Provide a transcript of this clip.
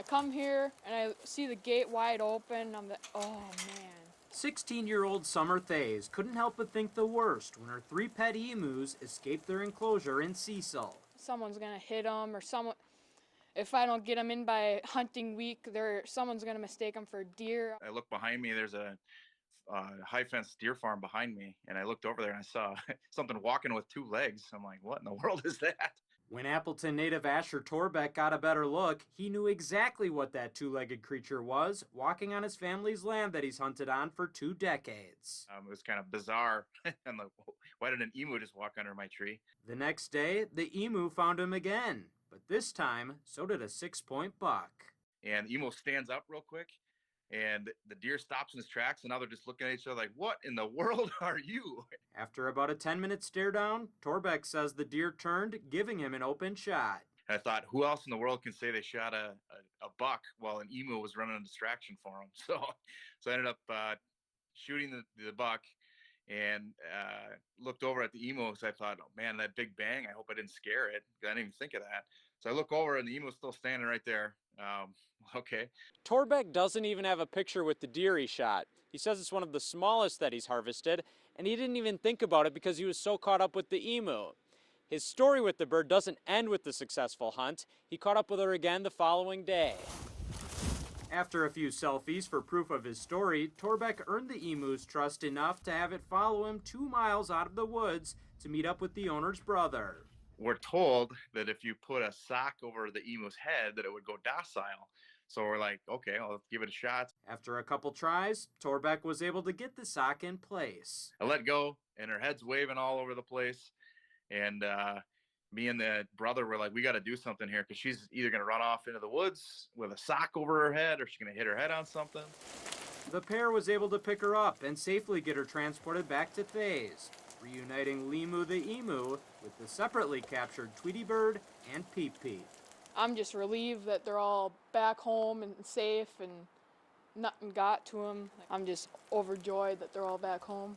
come here and I see the gate wide open. I'm like, oh man. 16-year-old Summer Thays couldn't help but think the worst when her 3 pet emus escaped their enclosure in Cecil. Someone's gonna hit them, or someone. If I don't get them in by hunting week, someone's gonna mistake them for deer. I look behind me. There's a high fence deer farm behind me, and I looked over there and I saw something walking with 2 legs. I'm like, what in the world is that? When Appleton native Asher Torbeck got a better look, he knew exactly what that 2-legged creature was, walking on his family's land that he's hunted on for 2 decades. It was kind of bizarre. I'm like, why did an emu just walk under my tree? The next day, the emu found him again, but this time, so did a 6-point buck. And the emu stands up real quick, and the deer stops in his tracks, and now they're just looking at each other like, what in the world are you? After about a 10-minute stare down, Torbeck says the deer turned, giving him an open shot. And I thought, who else in the world can say they shot a buck while an emu was running a distraction for him? So I ended up shooting the buck, and looked over at the emu because I thought, oh man, that big bang, I hope I didn't scare it. I didn't even think of that. So I look over and the emu's still standing right there. Okay. Torbeck doesn't even have a picture with the deer he shot. He says it's one of the smallest that he's harvested, and he didn't even think about it because he was so caught up with the emu. His story with the bird doesn't end with the successful hunt. He caught up with her again the following day. After a few selfies for proof of his story, Torbeck earned the emu's trust enough to have it follow him 2 miles out of the woods to meet up with the owner's brother. We're told that if you put a sock over the emu's head that it would go docile. So we're like, okay, I'll give it a shot. After a couple tries, Torbeck was able to get the sock in place. I let go, and her head's waving all over the place. And me and the brother were like, we got to do something here, because she's either going to run off into the woods with a sock over her head, or she's going to hit her head on something. The pair was able to pick her up and safely get her transported back to Thays, reuniting Limu the emu with the separately captured Tweety Bird and Peep Peep. I'm just relieved that they're all back home and safe and nothing got to them. I'm just overjoyed that they're all back home.